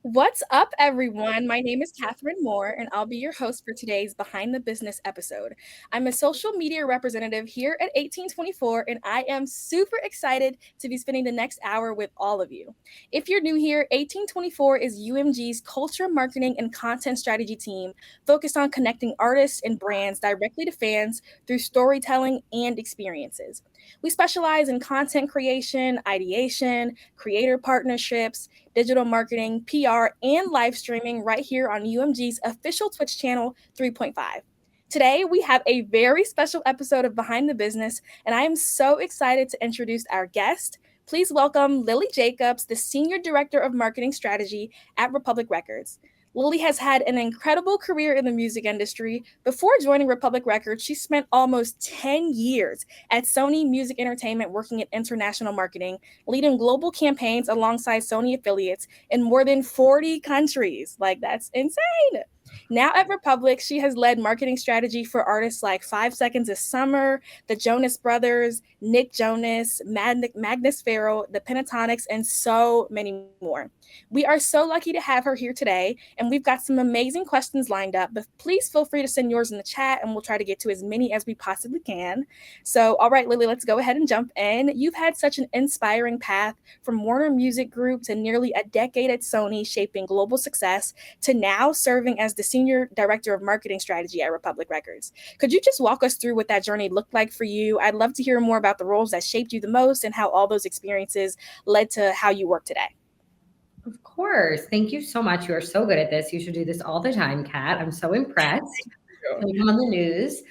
What's up, everyone? My name is Katheryn Moore, and I'll be your host for today's Behind the Business episode. I'm a social media representative here at 1824, and I am super excited to be spending the next hour with all of you. If you're new here, 1824 is UMG's culture, marketing, and content strategy team focused on connecting artists and brands directly to fans through storytelling and experiences. We specialize in content creation, ideation, creator partnerships, digital marketing, PR, and live streaming right here on UMG's official Twitch channel 3.5. Today, we have a very special episode of Behind the Business, and I am so excited to introduce our guest. Please welcome Lily Jacobs, the Senior Director of Marketing Strategy at Republic Records. Lily has had an incredible career in the music industry. Before joining Republic Records, she spent almost 10 years at Sony Music Entertainment working in international marketing, leading global campaigns alongside Sony affiliates in more than 40 countries. Like, that's insane. Now at Republic, she has led marketing strategy for artists like 5 Seconds of Summer, the Jonas Brothers, Nick Jonas, Magnus Farrell, the Pentatonics, and so many more. We are so lucky to have her here today, and we've got some amazing questions lined up, but please feel free to send yours in the chat, and we'll try to get to as many as we possibly can. So, all right, Lily, let's go ahead and jump in. You've had such an inspiring path from Warner Music Group to nearly a decade at Sony, shaping global success, to now serving as the Senior Director of Marketing Strategy at Republic Records. Could you just walk us through what that journey looked like for you? I'd love to hear more about the roles that shaped you the most and how all those experiences led to how you work today. Of course. Thank you so much. You are so good at this. You should do this all the time, Kat. I'm so impressed. Like I'm on the news.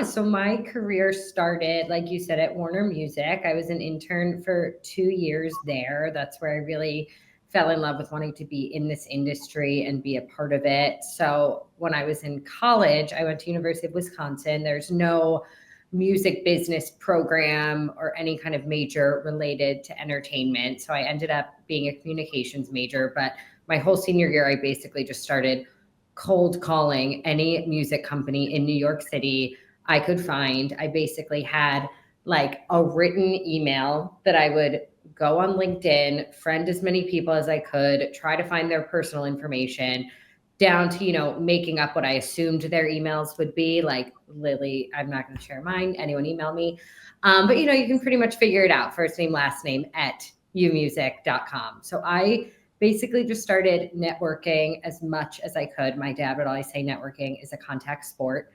So my career started, like you said, at Warner Music. I was an intern for 2 years there. That's where I really fell in love with wanting to be in this industry and be a part of it. So when I was in college, I went to University of Wisconsin. There's no music business program or any kind of major related to entertainment. So I ended up being a communications major, but my whole senior year, I basically just started cold calling any music company in New York City I could find. I basically had like a written email that I would go on LinkedIn, friend as many people as I could, try to find their personal information, down to, making up what I assumed their emails would be. Like, Lily, I'm not going to share mine. Anyone email me. But, you can pretty much figure it out. First name, last name at umusic.com. So I basically just started networking as much as I could. My dad would always say networking is a contact sport.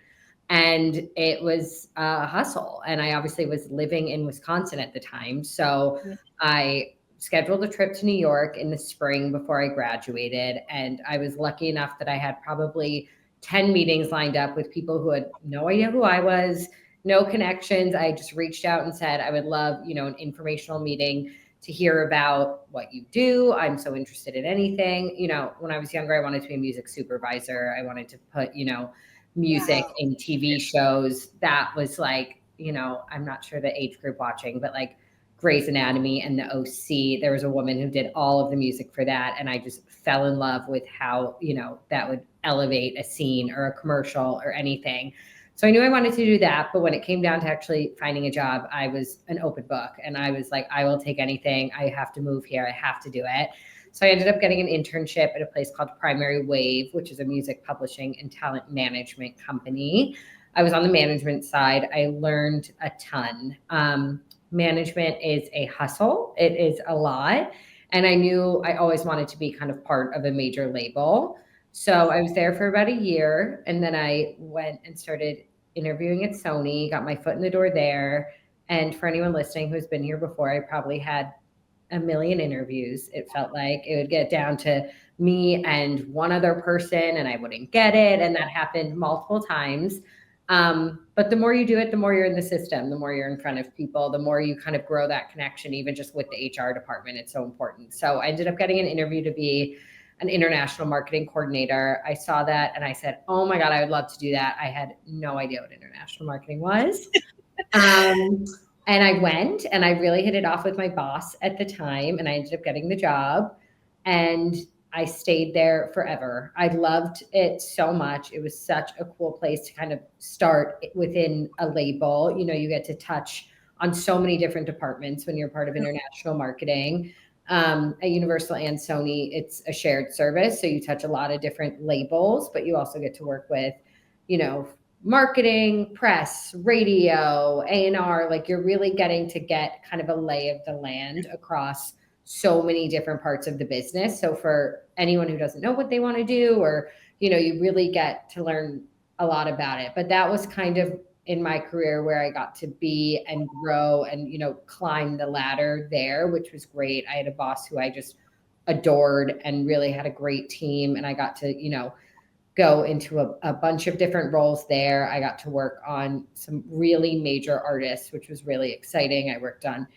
And it was a hustle. And I obviously was living in Wisconsin at the time. So I scheduled a trip to New York in the spring before I graduated. And I was lucky enough that I had probably 10 meetings lined up with people who had no idea who I was, no connections. I just reached out and said, I would love, an informational meeting to hear about what you do. I'm so interested in anything. When I was younger, I wanted to be a music supervisor. I wanted to put, music in TV shows. That was like, I'm not sure the age group watching, but like Grey's Anatomy and the OC, there was a woman who did all of the music for that. And I just fell in love with how, that would elevate a scene or a commercial or anything. So I knew I wanted to do that. But when it came down to actually finding a job, I was an open book. And I was like, I will take anything. I have to move here. I have to do it. So I ended up getting an internship at a place called Primary Wave, which is a music publishing and talent management company. I was on the management side. I learned a ton. Management is a hustle. It is a lot. And I knew I always wanted to be kind of part of a major label. So I was there for about a year. And then I went and started interviewing at Sony, got my foot in the door there. And for anyone listening who's been here before, I probably had a million interviews. It felt like it would get down to me and one other person and I wouldn't get it. And that happened multiple times. But the more you do it, the more you're in the system, the more you're in front of people, the more you kind of grow that connection, even just with the HR department. It's so important. So I ended up getting an interview to be an international marketing coordinator. I saw that and I said, oh my God, I would love to do that. I had no idea what international marketing was. And I went and I really hit it off with my boss at the time. And I ended up getting the job and I stayed there forever. I loved it so much. It was such a cool place to kind of start within a label. You get to touch on so many different departments when you're part of international marketing. At Universal and Sony, it's a shared service. So you touch a lot of different labels, but you also get to work with, you know, marketing, press, radio, A&R. Like you're really getting to get kind of a lay of the land across so many different parts of the business. So for anyone who doesn't know what they want to do, or, you know, you really get to learn a lot about it. But that was kind of in my career where I got to be and grow and, you know, climb the ladder there, which was great. I had a boss who I just adored and really had a great team. And I got to, you know, go into a bunch of different roles there. I got to work on some really major artists, which was really exciting. I worked on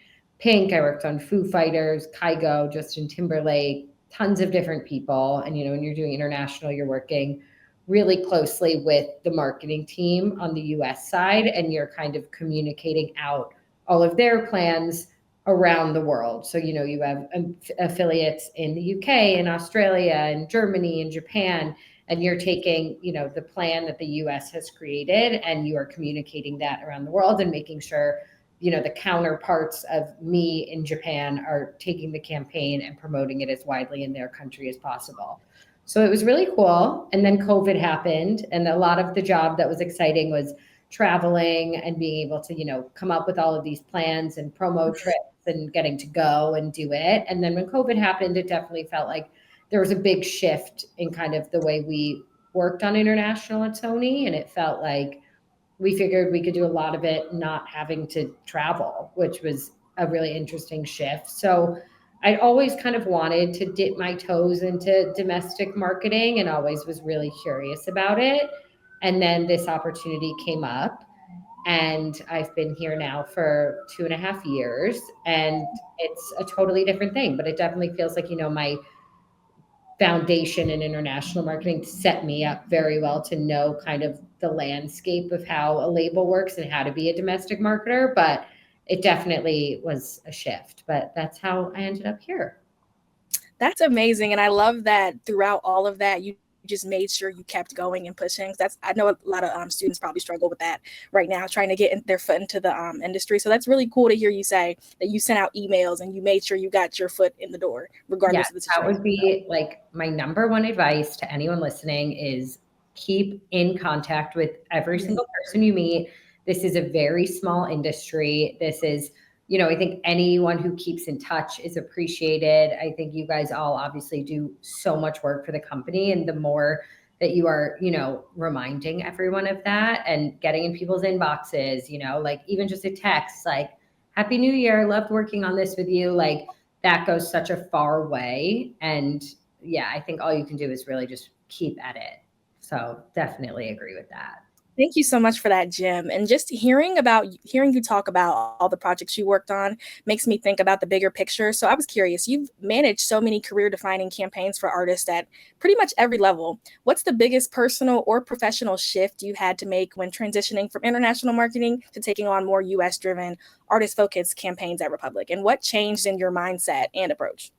Pink, I worked on Foo Fighters, Kygo, Justin Timberlake, tons of different people. And, you know, when you're doing international, you're working really closely with the marketing team on the US side, and you're kind of communicating out all of their plans around the world. So, you know, you have affiliates in the UK and Australia and Germany and Japan, and you're taking, you know, the plan that the US has created and you are communicating that around the world and making sure, you know, the counterparts of me in Japan are taking the campaign and promoting it as widely in their country as possible. So it was really cool. And then COVID happened, and a lot of the job that was exciting was traveling and being able to, you know, come up with all of these plans and promo trips and getting to go and do it. And then when COVID happened, it definitely felt like there was a big shift in kind of the way we worked on international at Sony. And it felt like we figured we could do a lot of it not having to travel, which was a really interesting shift. So I'd always kind of wanted to dip my toes into domestic marketing and always was really curious about it. And then this opportunity came up, and I've been here now for 2.5 years, and it's a totally different thing, but it definitely feels like, you know, my foundation in international marketing set me up very well to know kind of the landscape of how a label works and how to be a domestic marketer. But it definitely was a shift. But that's how I ended up here. That's amazing. And I love that throughout all of that, you just made sure you kept going and pushing. That's, I know a lot of students probably struggle with that right now, trying to get their foot into the industry. So that's really cool to hear you say that you sent out emails and you made sure you got your foot in the door, Yes, regardless of the that situation. would be like my number one advice to anyone listening is keep in contact with every Mhm. single person you meet. This is a very small industry. This is, you know, I think anyone who keeps in touch is appreciated. I think you guys all obviously do so much work for the company, and the more that you are, you know, reminding everyone of that and getting in people's inboxes, you know, like even just a text like, Happy New Year, loved working on this with you. Like, that goes such a far way. And yeah, I think all you can do is really just keep at it. So definitely agree with that. Thank you so much for that, Jim. And just hearing you talk about all the projects you worked on makes me think about the bigger picture. So I was curious, you've managed so many career-defining campaigns for artists at pretty much every level. What's the biggest personal or professional shift you had to make when transitioning from international marketing to taking on more US-driven, artist-focused campaigns at Republic? And what changed in your mindset and approach?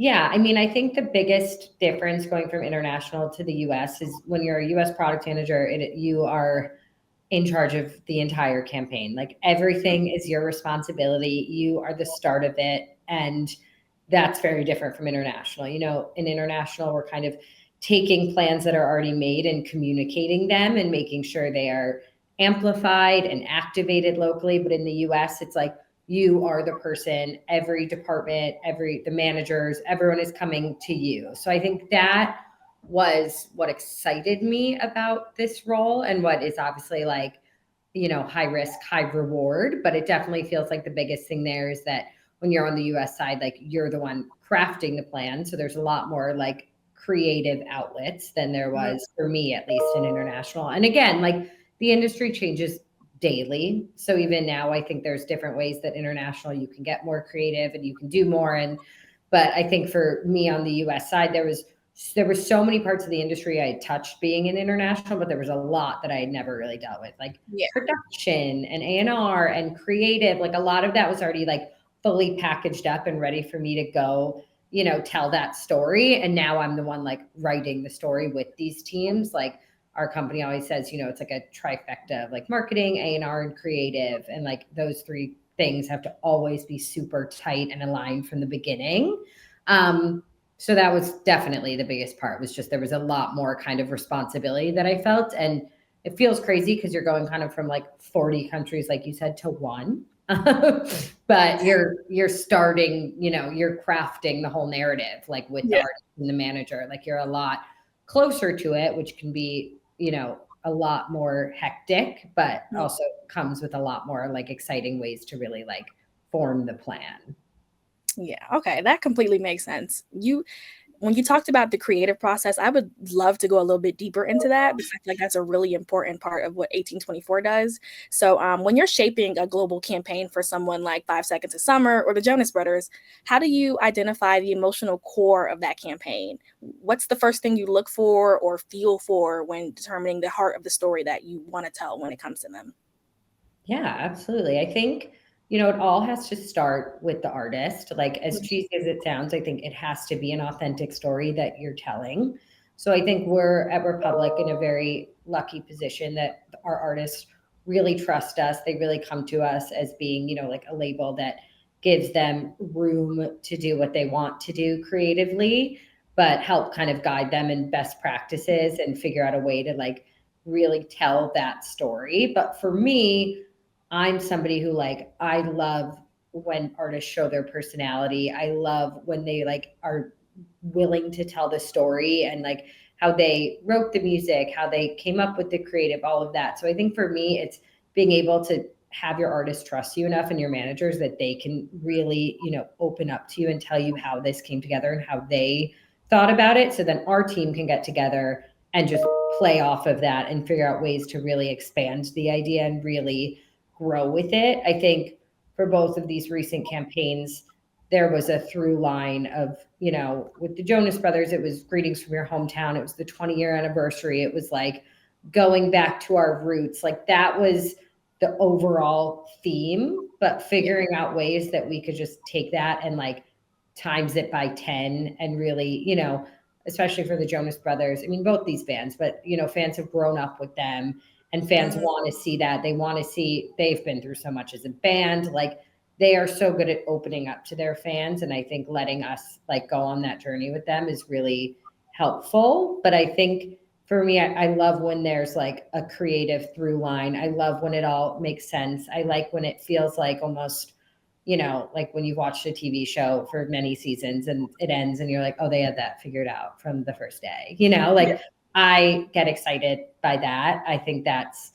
Yeah, I mean, I think the biggest difference going from international to the US is when you're a US product manager, you are in charge of the entire campaign. Like everything is your responsibility. You are the start of it. And that's very different from international. You know, in international, we're kind of taking plans that are already made and communicating them and making sure they are amplified and activated locally. But in the US, it's like you are the person, every department, the managers, everyone is coming to you. So I think that was what excited me about this role, and what is obviously like, you know, high risk, high reward. But it definitely feels like the biggest thing there is that when you're on the US side, like you're the one crafting the plan. So there's a lot more like creative outlets than there was for me, at least in international. And again, like the industry changes daily. So even now, I think there's different ways that international you can get more creative and you can do more. And but I think for me on the US side, there were so many parts of the industry I had touched being in international, but there was a lot that I had never really dealt with, like Yeah. production and A&R and creative. Like a lot of that was already like fully packaged up and ready for me to go, you know, tell that story. And now I'm the one like writing the story with these teams. Like our company always says, you know, it's like a trifecta of like marketing, A&R, and creative. And like those three things have to always be super tight and aligned from the beginning. So that was definitely the biggest part, was just there was a lot more kind of responsibility that I felt. And it feels crazy because you're going kind of from like 40 countries, like you said, to one. But you're starting, you're crafting the whole narrative, like with the Yeah. artist and the manager. Like you're a lot closer to it, which can be, a lot more hectic, but also comes with a lot more like exciting ways to really like form the plan. Yeah, okay, that completely makes sense. When you talked about the creative process, I would love to go a little bit deeper into that because I feel like that's a really important part of what 1824 does. So, when you're shaping a global campaign for someone like 5 Seconds of Summer or the Jonas Brothers, how do you identify the emotional core of that campaign? What's the first thing you look for or feel for when determining the heart of the story that you want to tell when it comes to them? Yeah, absolutely. I think, it all has to start with the artist. Like, as cheesy as it sounds, I think it has to be an authentic story that you're telling. So I think we're at Republic in a very lucky position that our artists really trust us. They really come to us as being, like a label that gives them room to do what they want to do creatively, but help kind of guide them in best practices and figure out a way to like really tell that story. But for me, I'm somebody who like I love when artists show their personality. I love when they like are willing to tell the story and like how they wrote the music, how they came up with the creative, all of that. So I think for me it's being able to have your artists trust you enough and your managers that they can really, open up to you and tell you how this came together and how they thought about it. So then our team can get together and just play off of that and figure out ways to really expand the idea and really grow with it. I think for both of these recent campaigns, there was a through line of, with the Jonas Brothers, it was greetings from your hometown. It was the 20-year anniversary. It was like going back to our roots. Like that was the overall theme, but figuring out ways that we could just take that and like times it by 10 and really, especially for the Jonas Brothers. I mean, both these bands, but fans have grown up with them and fans Mhm. want to see that. They want to see they've been through so much as a band. Like they are so good at opening up to their fans. And I think letting us like go on that journey with them is really helpful. But I think for me, I love when there's like a creative through line. I love when it all makes sense. I like when it feels like almost, like when you've watched a TV show for many seasons and it ends and you're like, oh, they had that figured out from the first day, Yeah. like I get excited by that. I think that's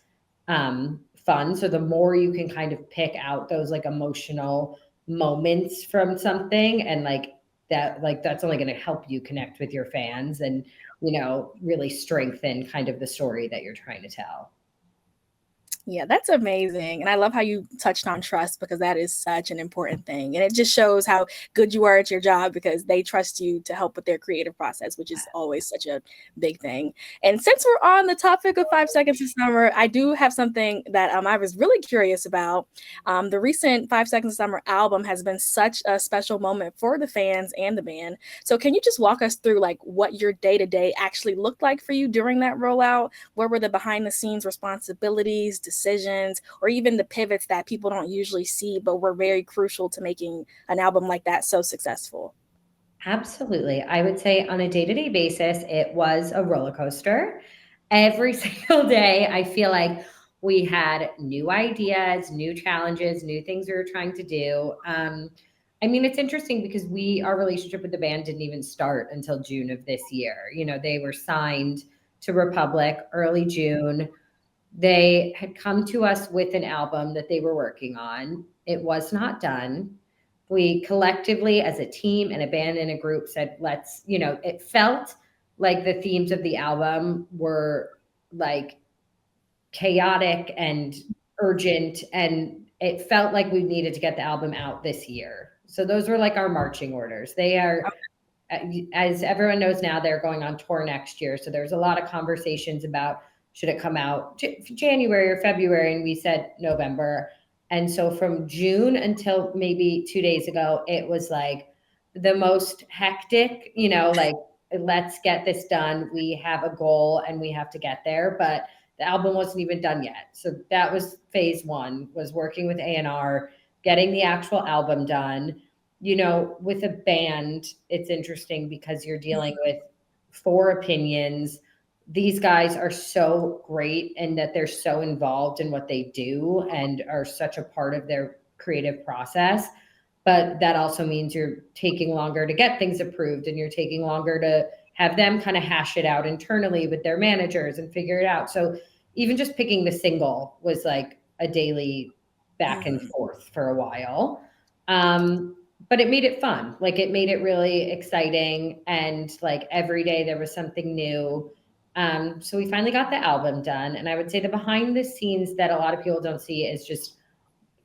fun. So the more you can kind of pick out those like emotional moments from something and like that's only going to help you connect with your fans and really strengthen kind of the story that you're trying to tell. Yeah, that's amazing. And I love how you touched on trust because that is such an important thing. And it just shows how good you are at your job because they trust you to help with their creative process, which is always such a big thing. And since we're on the topic of 5 Seconds of Summer, I do have something that I was really curious about. The recent 5 Seconds of Summer album has been such a special moment for the fans and the band. So can you just walk us through like what your day to day actually looked like for you during that rollout? What were the behind the scenes responsibilities, decisions, or even the pivots that people don't usually see, but were very crucial to making an album like that so successful? Absolutely. I would say on a day-to-day basis, it was a roller coaster. Every single day, I feel like we had new ideas, new challenges, new things we were trying to do. I mean, it's interesting because our relationship with the band didn't even start until June of this year. They were signed to Republic early June. They had come to us with an album that they were working on. It was not done. We collectively, as a team and a band and a group, said, it felt like the themes of the album were like chaotic and urgent. And it felt like we needed to get the album out this year. So those were like our marching orders. They are, as everyone knows now, they're going on tour next year. So there's a lot of conversations about should it come out January or February, and we said November. And so from June until maybe 2 days ago, it was like the most hectic, like let's get this done. We have a goal and we have to get there, but the album wasn't even done yet. So that was phase one, was working with A&R, getting the actual album done. With a band, it's interesting because you're dealing with four opinions. These guys are so great and that they're so involved in what they do and are such a part of their creative process. But that also means you're taking longer to get things approved and you're taking longer to have them kind of hash it out internally with their managers and figure it out. So even just picking the single was like a daily back and forth for a while. But it made it fun. Like it made it really exciting. And like every day there was something new. So we finally got the album done. And I would say the behind the scenes that a lot of people don't see is just,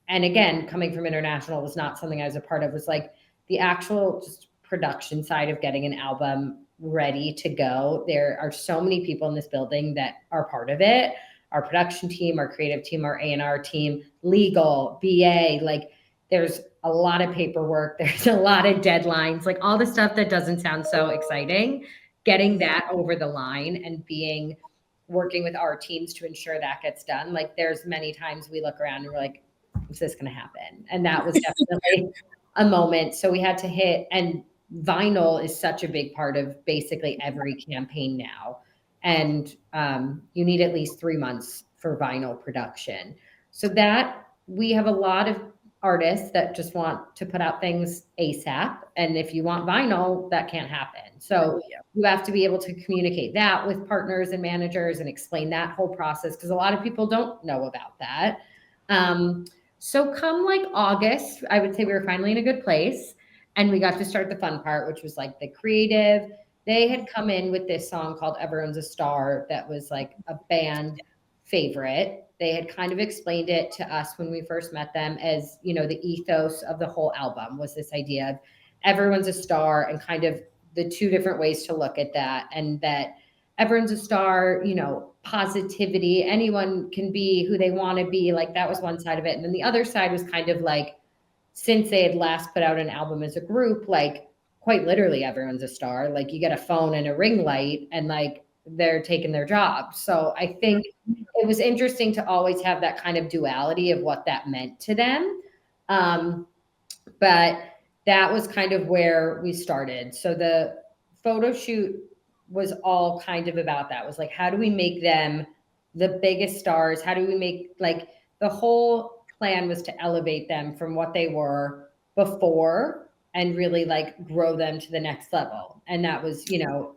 and again, coming from international was not something I was a part of, was like the actual just production side of getting an album ready to go. There are so many people in this building that are part of it. Our production team, our creative team, our A&R team, legal, BA, like there's a lot of paperwork. There's a lot of deadlines, like all the stuff that doesn't sound so exciting, getting that over the line and working with our teams to ensure that gets done. Like there's many times we look around and we're like, is this going to happen? And that was definitely a moment. So we had to hit, and vinyl is such a big part of basically every campaign now. And you need at least 3 months for vinyl production. So that we have a lot of artists that just want to put out things ASAP. And if you want vinyl, that can't happen. So you have to be able to communicate that with partners and managers and explain that whole process because a lot of people don't know about that. So come like August, I would say we were finally in a good place and we got to start the fun part, which was like the creative. They had come in with this song called Everyone's a Star that was like a band favorite. They had kind of explained it to us when we first met them as, the ethos of the whole album was this idea of everyone's a star and kind of the two different ways to look at that, and that everyone's a star, positivity, anyone can be who they want to be. Like that was one side of it. And then the other side was kind of like, since they had last put out an album as a group, like quite literally everyone's a star. Like you get a phone and a ring light and like they're taking their job. So I think it was interesting to always have that kind of duality of what that meant to them. But that was kind of where we started. So the photo shoot was all kind of about that. It was like, how do we make them the biggest stars? How do we make, like, the whole plan was to elevate them from what they were before and really like grow them to the next level. And that was,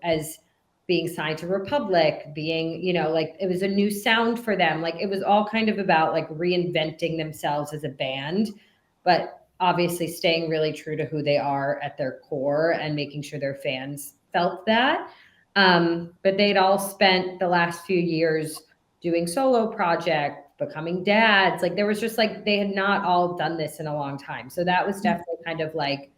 as being signed to Republic, being, like it was a new sound for them. Like it was all kind of about like reinventing themselves as a band, but obviously staying really true to who they are at their core and making sure their fans felt that. But they'd all spent the last few years doing solo projects, becoming dads. Like there was just like, they had not all done this in a long time. So that was definitely kind of like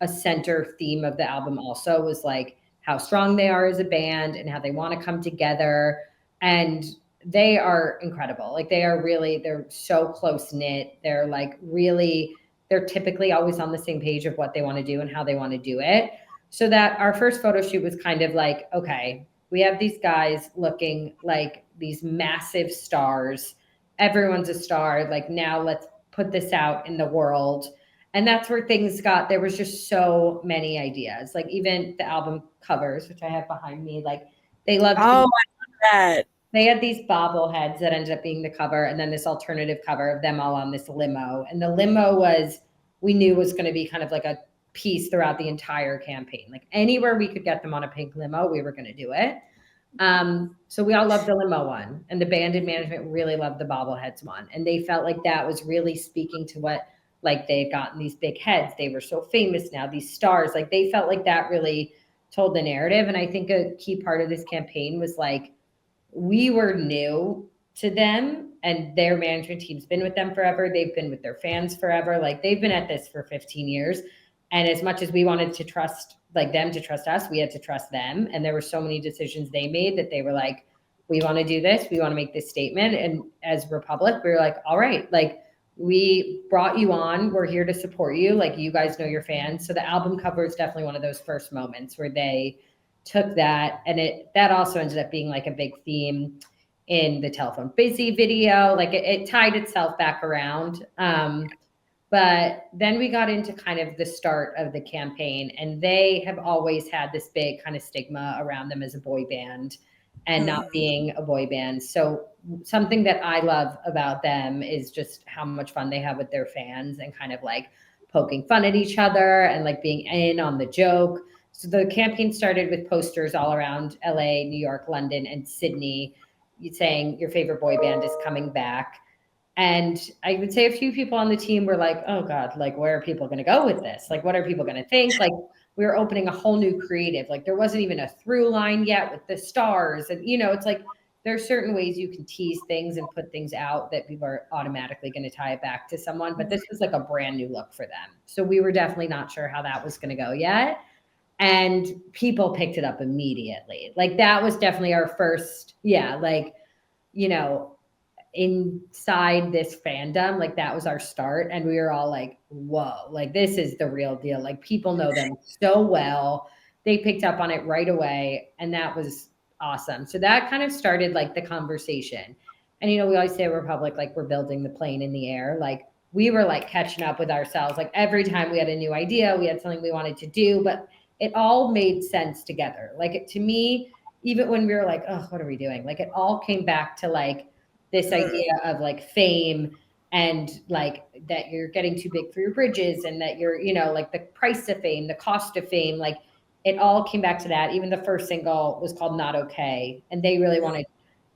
a center theme of the album also, was like how strong they are as a band and how they want to come together. And they are incredible. Like they're so close knit. They're like really, they're typically always on the same page of what they want to do and how they want to do it. So that our first photo shoot was kind of like, okay, we have these guys looking like these massive stars. Everyone's a star. Like now let's put this out in the world. And that's where things got, there was just so many ideas. Like even the album covers, which I have behind me, like they loved. Oh, I love that. They had these bobbleheads that ended up being the cover, and then this alternative cover of them all on this limo. And the limo we knew was going to be kind of like a piece throughout the entire campaign. Like anywhere we could get them on a pink limo, we were going to do it. So we all loved the limo one, and the band and management really loved the bobbleheads one. And they felt like that was really speaking to what, like they had gotten these big heads. They were so famous now, these stars, like they felt like that really told the narrative. And I think a key part of this campaign was like, we were new to them and their management team's been with them forever. They've been with their fans forever. Like they've been at this for 15 years. And as much as we wanted to trust, like them to trust us, we had to trust them. And there were so many decisions they made that they were like, we want to do this. We want to make this statement. And as Republic, we were like, all right, like we brought you on. We're here to support you. Like you guys know your fans. So the album cover is definitely one of those first moments where they took that, and that also ended up being like a big theme in the Telephone Busy video. Like it tied itself back around. But But then we got into kind of the start of the campaign, and they have always had this big kind of stigma around them as a boy band and not Mhm. being a boy band. So something that I love about them is just how much fun they have with their fans and kind of like poking fun at each other and like being in on the joke. So the campaign started with posters all around LA, New York, London, and Sydney saying your favorite boy band is coming back. And I would say a few people on the team were like, oh God, like, where are people going to go with this? Like, what are people going to think? Like, we were opening a whole new creative. Like, there wasn't even a through line yet with the stars. And, it's like there are certain ways you can tease things and put things out that people are automatically going to tie it back to someone. But this was like a brand new look for them. So we were definitely not sure how that was going to go yet. And people picked it up immediately. Like, that was definitely our first, yeah, like, you know, inside this fandom, like that was our start. And we were all like, whoa, like this is the real deal. Like people know them so well. They picked up on it right away. And that was awesome. So that kind of started like the conversation. And, we always say we're public, like we're building the plane in the air. Like we were like catching up with ourselves. Like every time we had a new idea, we had something we wanted to do, but it all made sense together. Like to me, even when we were like, oh, what are we doing? Like it all came back to like, this idea of like fame and like that you're getting too big for your bridges and that you're, like the price of fame, the cost of fame, like it all came back to that. Even the first single was called Not Okay. And they really wanted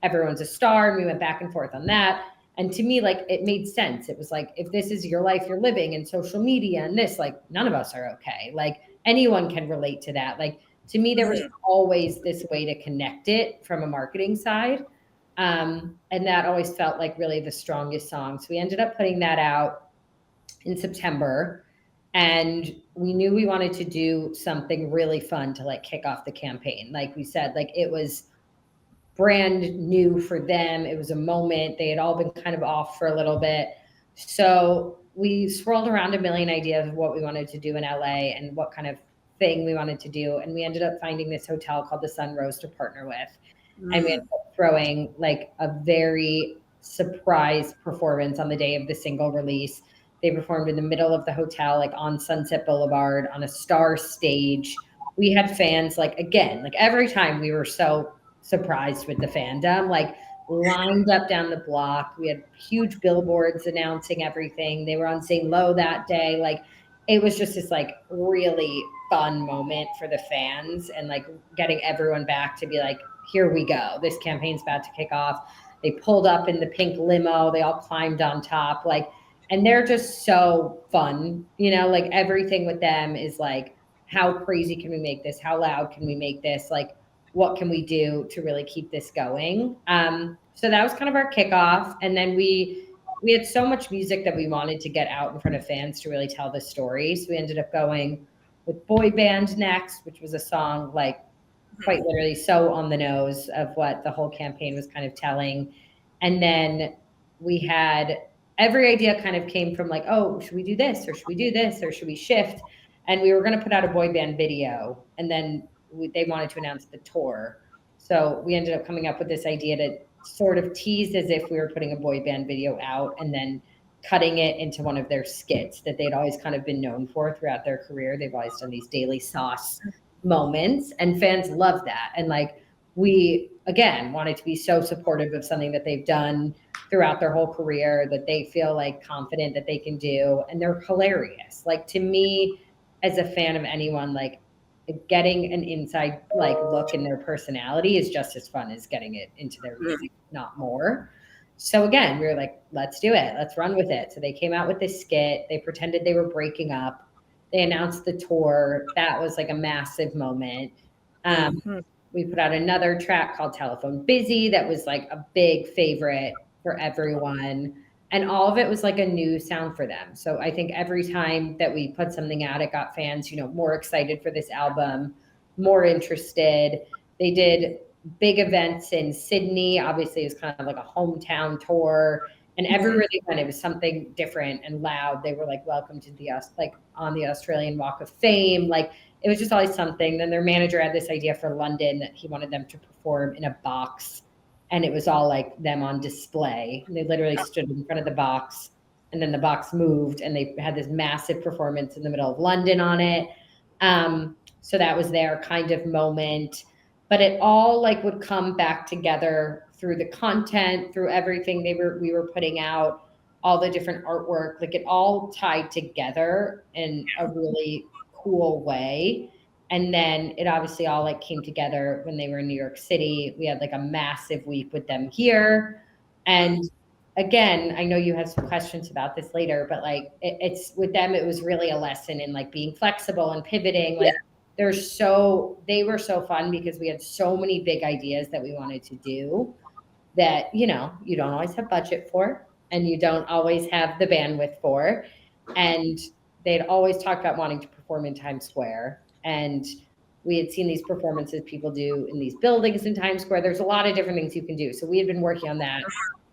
everyone's a star. And we went back and forth on that. And to me, like it made sense. It was like, if this is your life you're living in social media and this, like none of us are okay. Like anyone can relate to that. Like to me, there was always this way to connect it from a marketing side. And that always felt like really the strongest song. So we ended up putting that out in September. And we knew we wanted to do something really fun to like kick off the campaign. Like we said, like it was brand new for them. It was a moment. They had all been kind of off for a little bit. So we swirled around a million ideas of what we wanted to do in LA and what kind of thing we wanted to do. And we ended up finding this hotel called the Sunrose to partner with. And we ended up throwing like a very surprise performance on the day of the single release. They performed in the middle of the hotel, like on Sunset Boulevard on a star stage. We had fans like, again, like every time we were so surprised with the fandom, like lined up down the block. We had huge billboards announcing everything. They were on St. Lo that day. Like it was just this like really fun moment for the fans and like getting everyone back to be like, here we go. This campaign's about to kick off. They pulled up in the pink limo. They all climbed on top. Like, and they're just so fun, like everything with them is like, how crazy can we make this? How loud can we make this? Like, what can we do to really keep this going? So that was kind of our kickoff. And then we had so much music that we wanted to get out in front of fans to really tell the story. So we ended up going with Boy Band next, which was a song like quite literally so on the nose of what the whole campaign was kind of telling. And then we had every idea kind of came from like, oh, should we do this or should we do this or should we shift? And we were going to put out a boy band video, and then they wanted to announce the tour. So we ended up coming up with this idea to sort of tease as if we were putting a boy band video out and then cutting it into one of their skits that they'd always kind of been known for throughout their career. They've always done these Daily Sauce moments, and fans love that. And like we again wanted to be so supportive of something that they've done throughout their whole career that they feel like confident that they can do, and they're hilarious. Like to me, as a fan of anyone, like getting an inside like look in their personality is just as fun as getting it into their music, not more. So again, we were like, let's do it. Let's run with it. So they came out with this skit. They pretended they were breaking up. They announced the tour. That was like a massive moment. Um, we put out another track called Telephone Busy that was like a big favorite for everyone. And all of it was like a new sound for them. So I think every time that we put something out, it got fans, more excited for this album, more interested. They did big events in Sydney. Obviously, it was kind of like a hometown tour. And everywhere they went, it was something different and loud. They were like, welcome to the like on the Australian Walk of Fame. Like it was just always something. Then their manager had this idea for London that he wanted them to perform in a box. And it was all like them on display. And they literally stood in front of the box and then the box moved, and they had this massive performance in the middle of London on it. So that was their kind of moment. But it all like would come back together through the content, through everything we were putting out, all the different artwork. Like it all tied together in a really cool way. And then it obviously all like came together when they were in New York City. We had like a massive week with them here. And again, I know you have some questions about this later, but like it's with them, it was really a lesson in like being flexible and pivoting. Like they were so fun because we had so many big ideas that we wanted to do that, you know, you don't always have budget for, and you don't always have the bandwidth for. And they'd always talked about wanting to perform in Times Square. And we had seen these performances people do in these buildings in Times Square. There's a lot of different things you can do. So we had been working on that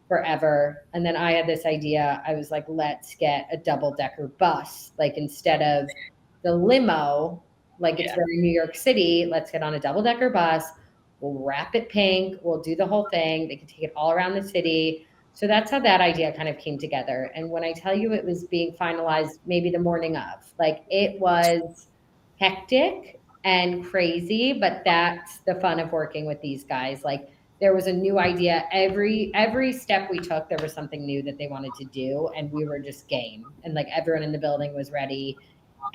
forever. And then I had this idea. I was like, let's get a double-decker bus. Like instead of the limo, like it's very New York City, let's get on a double-decker bus. We'll wrap it pink. We'll do the whole thing. They can take it all around the city. So that's how that idea kind of came together. And when I tell you it was being finalized maybe the morning of, like it was hectic and crazy, but that's the fun of working with these guys. Like there was a new idea every step we took, there was something new that they wanted to do, and we were just game. And like everyone in the building was ready.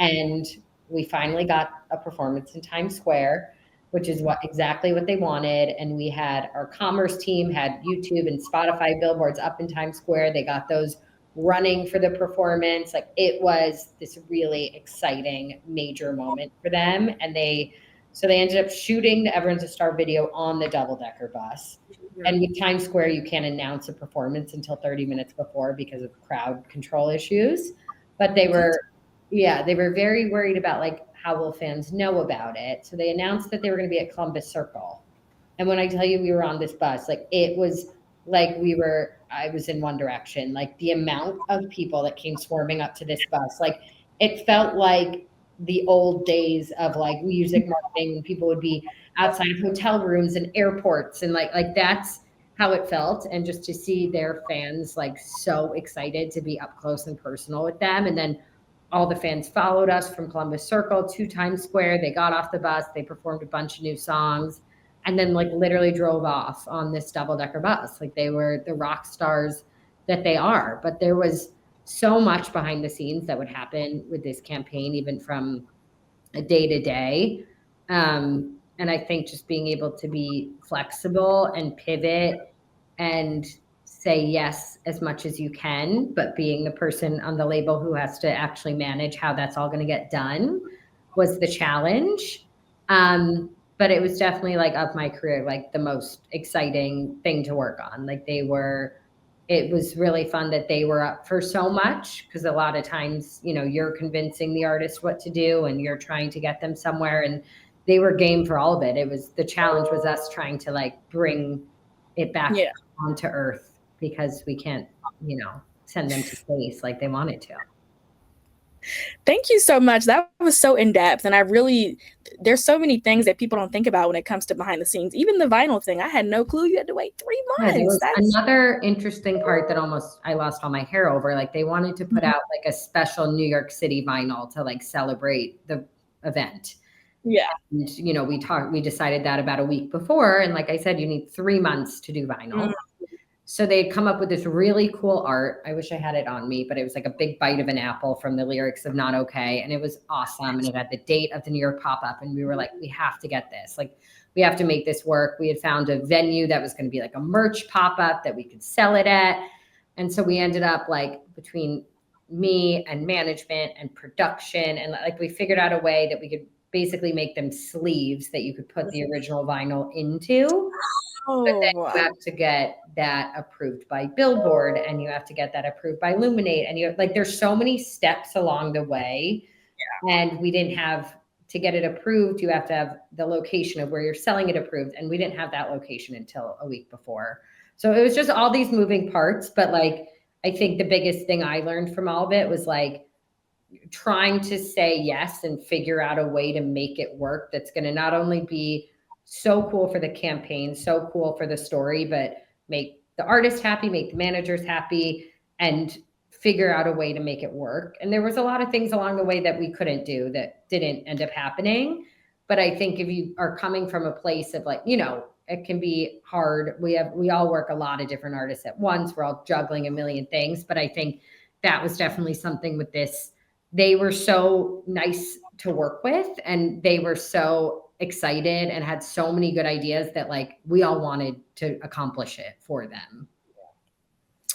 And we finally got a performance in Times Square, which is exactly what they wanted. And we had our commerce team had YouTube and Spotify billboards up in Times Square. They got those running for the performance. Like it was this really exciting major moment for them. And they ended up shooting the Everyone's a Star video on the double-decker bus. And with Times Square, you can't announce a performance until 30 minutes before because of crowd control issues. But they were very worried about like how will fans know about it. So they announced that they were going to be at Columbus Circle. And when I tell you we were on this bus, like it was like I was in One Direction. Like the amount of people that came swarming up to this bus, like it felt like the old days of like music marketing when people would be outside of hotel rooms and airports, and like that's how it felt. And just to see their fans like so excited to be up close and personal with them. And then all the fans followed us from Columbus Circle to Times Square. They got off the bus, they performed a bunch of new songs, and then like literally drove off on this double-decker bus. Like they were the rock stars that they are. But there was so much behind the scenes that would happen with this campaign, even from a day to day. And I think just being able to be flexible and pivot and say yes as much as you can, but being the person on the label who has to actually manage how that's all going to get done was the challenge. But it was definitely like of my career, like the most exciting thing to work on. Like it was really fun that they were up for so much, because a lot of times, you know, you're convincing the artist what to do and you're trying to get them somewhere, and they were game for all of it. It was, the challenge was us trying to like bring it back onto earth, because we can't, you know, send them to space like they wanted to. Thank you so much. That was so in-depth. And there's so many things that people don't think about when it comes to behind the scenes. Even the vinyl thing, I had no clue you had to wait 3 months. Yeah, there was another interesting part that almost I lost all my hair over. Like they wanted to put out like a special New York City vinyl to like celebrate the event. Yeah. And, you know, we decided that about a week before. And like I said, you need 3 months to do vinyl. So they'd come up with this really cool art. I wish I had it on me, but it was like a big bite of an apple from the lyrics of Not Okay. And it was awesome. And it had the date of the New York pop-up. And we were like, we have to get this. Like, we have to make this work. We had found a venue that was going to be like a merch pop-up that we could sell it at. And so we ended up like between me and management and production, and like we figured out a way that we could basically make them sleeves that you could put the original vinyl into. But then you have to get that approved by Billboard, and you have to get that approved by Luminate. And you like, there's so many steps along the way. Yeah. And we didn't have to get it approved. You have to have the location of where you're selling it approved. And we didn't have that location until a week before. So it was just all these moving parts. But like, I think the biggest thing I learned from all of it was like trying to say yes and figure out a way to make it work. That's going to not only be so cool for the campaign, so cool for the story, but make the artist happy, make the managers happy, and figure out a way to make it work. And there was a lot of things along the way that we couldn't do that didn't end up happening. But I think if you are coming from a place of like, it can be hard. We all work a lot of different artists at once. We're all juggling a million things. But I think that was definitely something with this. They were so nice to work with, and they were so excited and had so many good ideas that like we all wanted to accomplish it for them.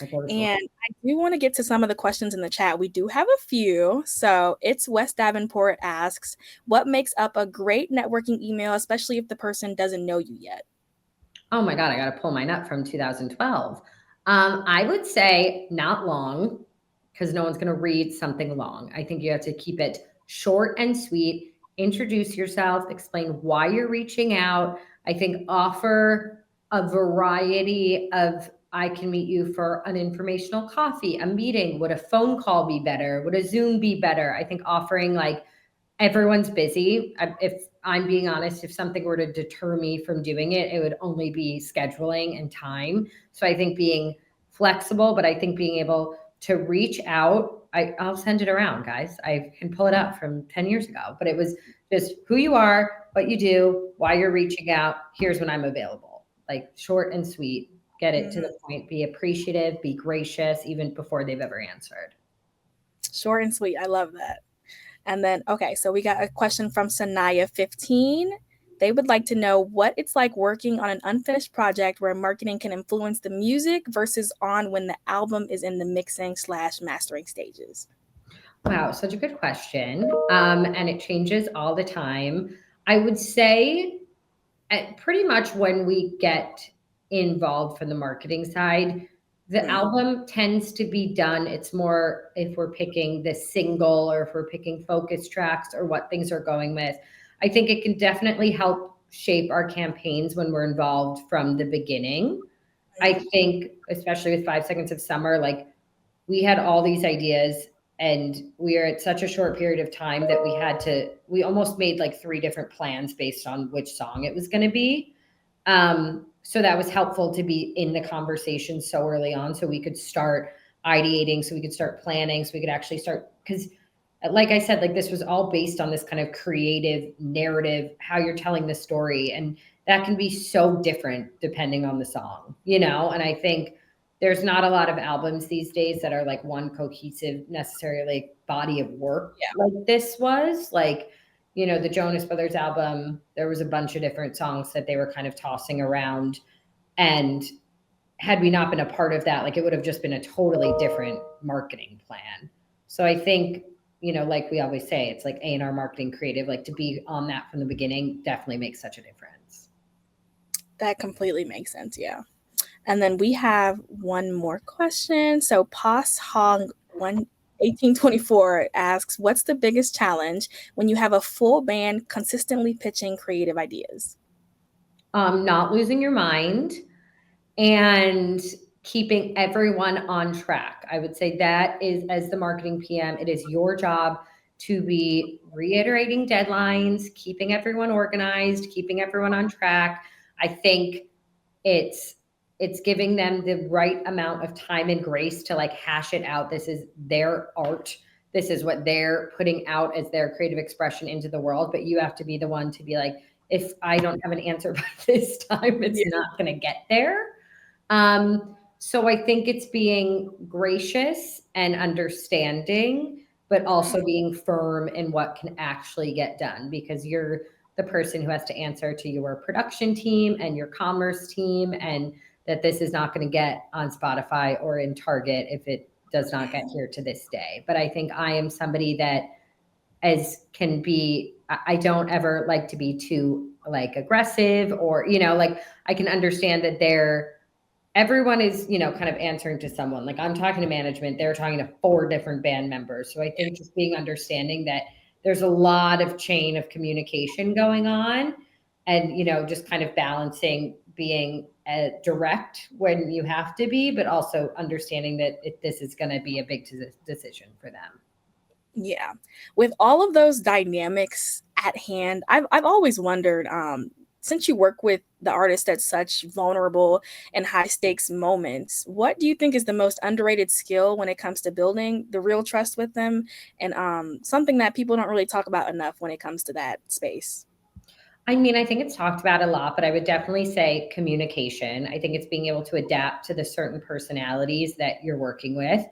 And I do want to get to some of the questions in the chat. We do have a few. So it's West Davenport asks, what makes up a great networking email, especially if the person doesn't know you yet? Oh my God, I got to pull mine up from 2012. I would say not long, because no one's going to read something long. I think you have to keep it short and sweet. Introduce yourself, explain why you're reaching out. I think offer a variety of, I can meet you for an informational coffee, a meeting. Would a phone call be better? Would a Zoom be better? I think offering like, everyone's busy. If I'm being honest, if something were to deter me from doing it, it would only be scheduling and time. So I think being flexible, but I think being able to reach out, I'll send it around, guys. I can pull it up from 10 years ago, but it was just who you are, what you do, why you're reaching out. Here's when I'm available. Like short and sweet, get it to the point, be appreciative, be gracious, even before they've ever answered. Short and sweet. I love that. And then, okay, so we got a question from Sanaya15. They would like to know what it's like working on an unfinished project where marketing can influence the music versus on when the album is in the mixing/mastering stages. Wow, such a good question. And it changes all the time. I would say pretty much when we get involved from the marketing side, the album tends to be done. It's more if we're picking the single or if we're picking focus tracks or what things are going with. I think it can definitely help shape our campaigns when we're involved from the beginning. I think, especially with 5 Seconds of Summer, like we had all these ideas and we are at such a short period of time that we almost made like 3 different plans based on which song it was going to be. So that was helpful to be in the conversation so early on so we could start ideating, so we could start planning, so we could actually start, because like I said, like this was all based on this kind of creative narrative, how you're telling the story. And that can be so different depending on the song, and I think there's not a lot of albums these days that are like one cohesive necessarily body of work like this was. Like, the Jonas Brothers album, there was a bunch of different songs that they were kind of tossing around. And had we not been a part of that, like it would have just been a totally different marketing plan. So I think, like we always say, it's like A&R marketing creative, like to be on that from the beginning definitely makes such a difference. That completely makes sense, yeah. And then we have one more question. So Pos Hong 1824 asks, what's the biggest challenge when you have a full band consistently pitching creative ideas? Not losing your mind and keeping everyone on track. I would say that is, as the marketing PM, it is your job to be reiterating deadlines, keeping everyone organized, keeping everyone on track. I think it's giving them the right amount of time and grace to like hash it out. This is their art. This is what they're putting out as their creative expression into the world. But you have to be the one to be like, if I don't have an answer by this time, it's not going to get there. So I think it's being gracious and understanding, but also being firm in what can actually get done, because you're the person who has to answer to your production team and your commerce team, and that this is not going to get on Spotify or in Target if it does not get here to this day. But I think I am somebody that I don't ever like to be too like aggressive or, like I can understand that everyone is, kind of answering to someone. Like I'm talking to management, they're talking to 4 different band members. So I think just being understanding that there's a lot of chain of communication going on, and, just kind of balancing being direct when you have to be, but also understanding that this is going to be a big decision for them. Yeah. With all of those dynamics at hand, I've always wondered, since you work with the artists at such vulnerable and high stakes moments, what do you think is the most underrated skill when it comes to building the real trust with them, and something that people don't really talk about enough when it comes to that space? I mean, I think it's talked about a lot, but I would definitely say communication. I think it's being able to adapt to the certain personalities that you're working with.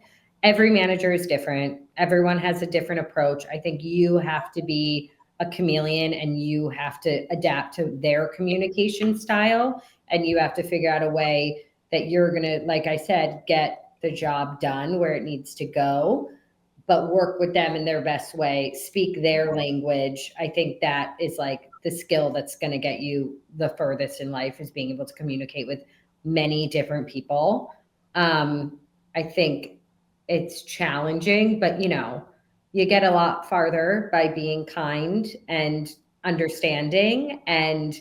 Every manager is different. Everyone has a different approach. I think you have to be a chameleon and you have to adapt to their communication style. And you have to figure out a way that you're going to, like I said, get the job done where it needs to go, but work with them in their best way, speak their language. I think that is like the skill that's going to get you the furthest in life, is being able to communicate with many different people. I think it's challenging, but you get a lot farther by being kind and understanding and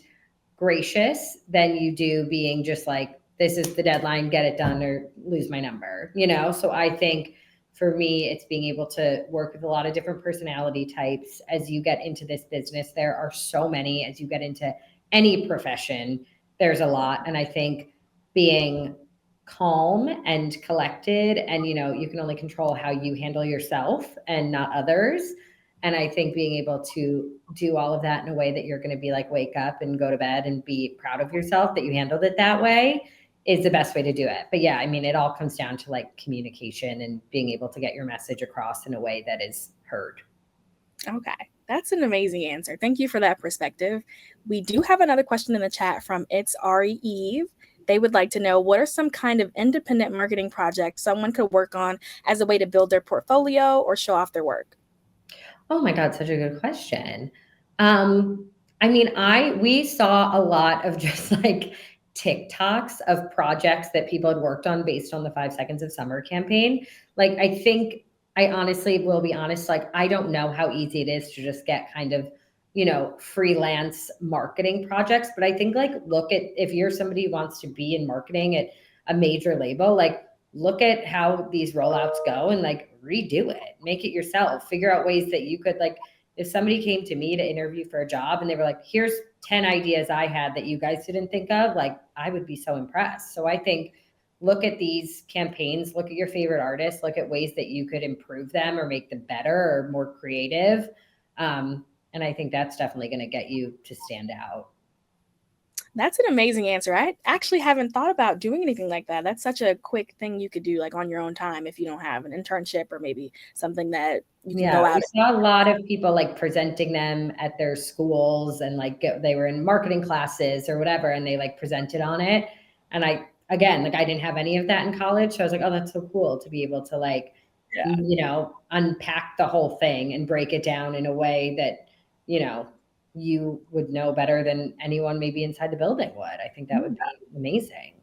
gracious than you do being just like, this is the deadline, get it done or lose my number, So I think for me, it's being able to work with a lot of different personality types as you get into this business. There are so many. As you get into any profession, there's a lot. And I think being calm and collected, and you can only control how you handle yourself and not others. And I think being able to do all of that in a way that you're going to be like, wake up and go to bed and be proud of yourself that you handled it that way, is the best way to do it. But yeah, I mean, it all comes down to like communication and being able to get your message across in a way that is heard. Okay, that's an amazing answer. Thank you for that perspective. We do have another question in the chat from It's Ari Eve. They would like to know, what are some kind of independent marketing projects someone could work on as a way to build their portfolio or show off their work? Oh my God, such a good question. I mean, we saw a lot of just like TikToks of projects that people had worked on based on the 5 Seconds of Summer campaign. Like, I think I honestly will be honest, like, I don't know how easy it is to just get kind of, freelance marketing projects. But I think like, look at, if you're somebody who wants to be in marketing at a major label, like, look at how these rollouts go and like redo it, make it yourself, figure out ways that you could, like, if somebody came to me to interview for a job and they were like, here's 10 ideas I had that you guys didn't think of, like, I would be so impressed. So I think look at these campaigns, look at your favorite artists, look at ways that you could improve them or make them better or more creative. And I think that's definitely going to get you to stand out. That's an amazing answer. I actually haven't thought about doing anything like that. That's such a quick thing you could do, like on your own time, if you don't have an internship or maybe something that you can go Yeah, out. we saw a lot of people like presenting them at their schools, and like they were in marketing classes or whatever, and they like presented on it. And again, like, I didn't have any of that in college. So I was like, oh, that's so cool to be able to like, unpack the whole thing and break it down in a way that, you would know better than anyone maybe inside the building would. I think that would be amazing.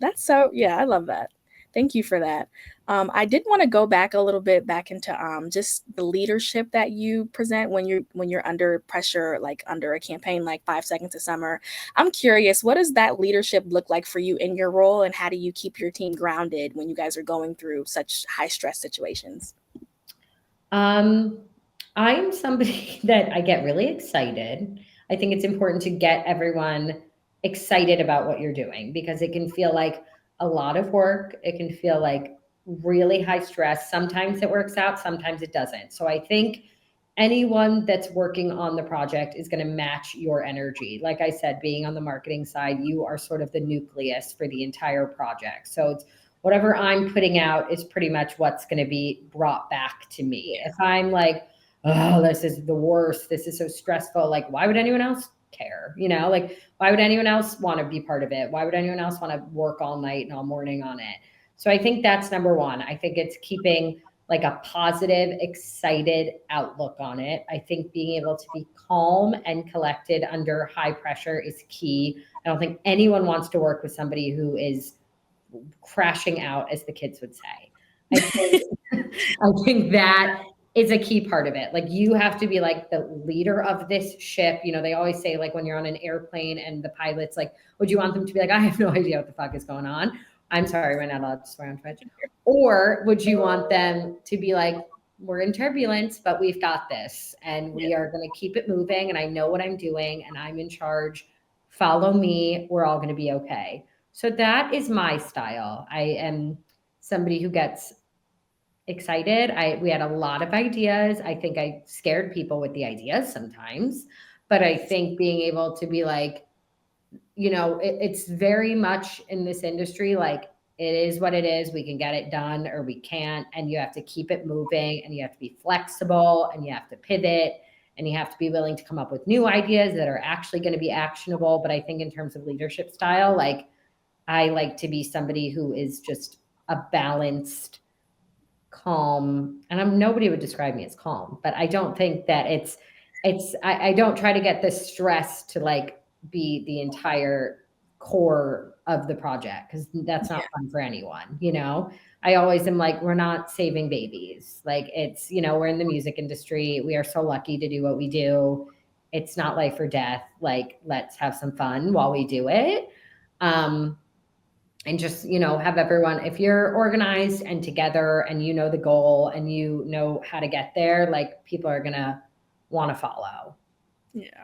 That's so, yeah, I love that. Thank you for that. I did want to go back a little bit back into just the leadership that you present when you're under pressure, like under a campaign like 5 Seconds of Summer. I'm curious, what does that leadership look like for you in your role, and how do you keep your team grounded when you guys are going through such high stress situations? I'm somebody that I get really excited. I think it's important to get everyone excited about what you're doing, because it can feel like a lot of work. It can feel like really high stress. Sometimes it works out, sometimes it doesn't. So I think anyone that's working on the project is going to match your energy. Like I said, being on the marketing side, you are sort of the nucleus for the entire project. So it's whatever I'm putting out is pretty much what's going to be brought back to me. If I'm like, oh, this is the worst, this is so stressful, like, why would anyone else care? Like, why would anyone else want to be part of it? Why would anyone else want to work all night and all morning on it? So I think that's number one. I think it's keeping like a positive, excited outlook on it. I think being able to be calm and collected under high pressure is key. I don't think anyone wants to work with somebody who is crashing out, as the kids would say. I think that is a key part of it. Like, you have to be like the leader of this ship. They always say, like, when you're on an airplane and the pilot's like, would you want them to be like, I have no idea what the fuck is going on? I'm sorry, we're not allowed to swear on Twitch. Or would you want them to be like, we're in turbulence, but we've got this and Yeah. we are going to keep it moving. And I know what I'm doing and I'm in charge. Follow me. We're all going to be okay. So that is my style. I am somebody who gets excited. We had a lot of ideas. I think I scared people with the ideas sometimes, but I think being able to be like, it's very much in this industry like it is what it is. We can get it done or we can't. And you have to keep it moving and you have to be flexible and you have to pivot and you have to be willing to come up with new ideas that are actually going to be actionable. But I think in terms of leadership style, like I like to be somebody who is just a balanced, calm, and nobody would describe me as calm, but I don't think that I don't try to get the stress to like be the entire core of the project because that's not Yeah. fun for anyone. I always am like, we're not saving babies. Like we're in the music industry. We are so lucky to do what we do. It's not life or death. Like, let's have some fun while we do it. Um, and just have everyone, if you're organized and together and you know the goal and you know how to get there, like people are gonna want to follow. Yeah.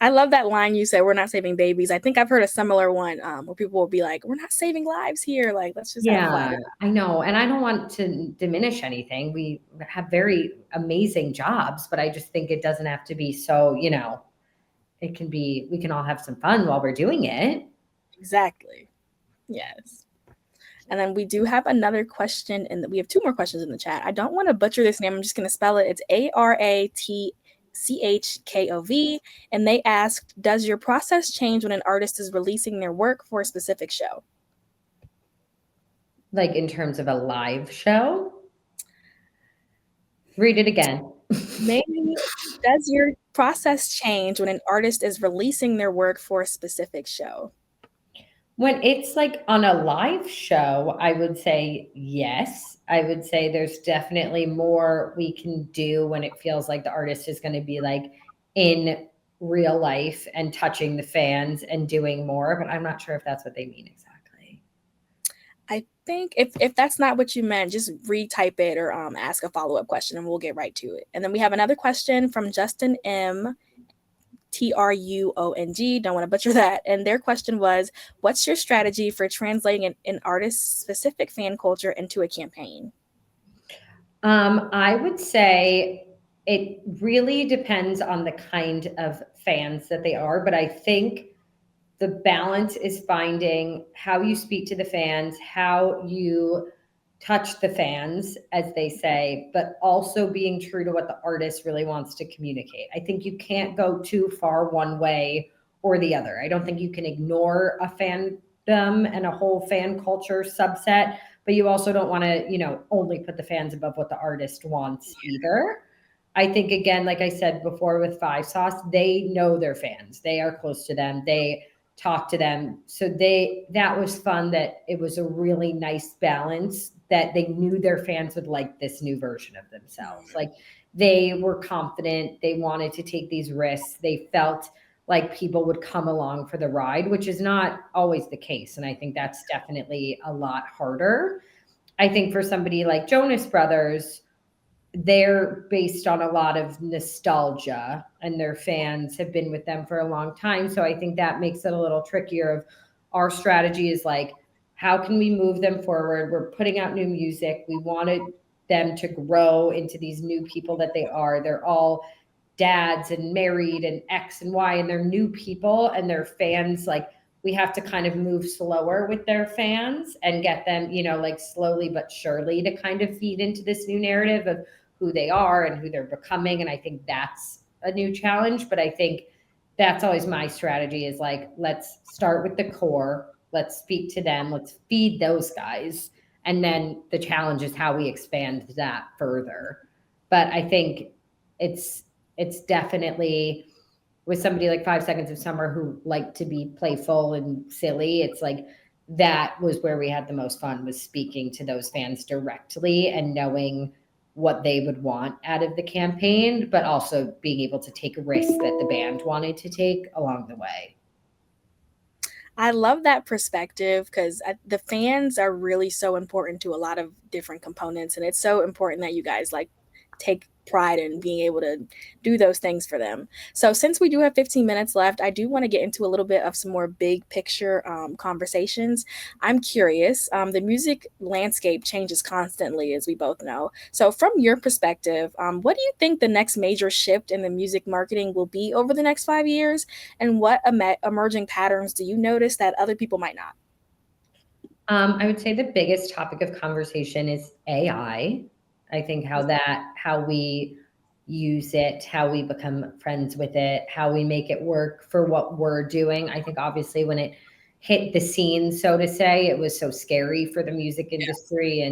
I love that line you said, we're not saving babies. I think I've heard a similar one where people will be like, we're not saving lives here. Like, let's just have fun. Yeah, I know, and I don't want to diminish anything. We have very amazing jobs, but I just think it doesn't have to be so, it can be, we can all have some fun while we're doing it. Exactly. Yes. And then we do have another question, and we have two more questions in the chat. I don't want to butcher this name. I'm just going to spell it. It's ARATCHKOV. And they asked, does your process change when an artist is releasing their work for a specific show? Like in terms of a live show? Read it again. Maybe, does your process change when an artist is releasing their work for a specific show? When it's like on a live show, I would say yes. I would say there's definitely more we can do when it feels like the artist is going to be like in real life and touching the fans and doing more, but I'm not sure if that's what they mean exactly. I think if that's not what you meant, just retype it or ask a follow-up question and we'll get right to it. And then we have another question from Justin M. Truong, don't want to butcher that. And their question was, what's your strategy for translating an artist's specific fan culture into a campaign? I would say it really depends on the kind of fans that they are, but I think the balance is finding how you speak to the fans, how you touch the fans, as they say, but also being true to what the artist really wants to communicate. I think you can't go too far one way or the other. I don't think you can ignore a fandom and a whole fan culture subset, but you also don't want to, only put the fans above what the artist wants either. I think again, like I said before with Five Sauce, they know their fans. They are close to them. They talk to them. So that was fun, that it was a really nice balance, that they knew their fans would like this new version of themselves. Like they were confident, they wanted to take these risks. They felt like people would come along for the ride, which is not always the case. And I think that's definitely a lot harder. I think for somebody like Jonas Brothers, they're based on a lot of nostalgia and their fans have been with them for a long time. So I think that makes it a little trickier. Of our strategy is like, how can we move them forward? We're putting out new music. We wanted them to grow into these new people that they are. They're all dads and married and X and Y, and they're new people and their fans. Like we have to kind of move slower with their fans and get them, like slowly but surely to kind of feed into this new narrative of who they are and who they're becoming. And I think that's a new challenge. But I think that's always my strategy is like, let's start with the core. Let's speak to them. Let's feed those guys. And then the challenge is how we expand that further. But I think it's definitely with somebody like 5 Seconds of Summer who like to be playful and silly. It's like that was where we had the most fun, was speaking to those fans directly and knowing what they would want out of the campaign, but also being able to take risks that the band wanted to take along the way. I love that perspective because the fans are really so important to a lot of different components. And it's so important that you guys like take pride in being able to do those things for them. So since we do have 15 minutes left, I do want to get into a little bit of some more big picture conversations. I'm curious. The music landscape changes constantly, as we both know. So, from your perspective, what do you think the next major shift in the music marketing will be over the next 5 years? And what emerging patterns do you notice that other people might not? I would say the biggest topic of conversation is AI. I think how we use it, how we become friends with it, how we make it work for what we're doing. I think obviously when it hit the scene, so to say, it was so scary for the music industry,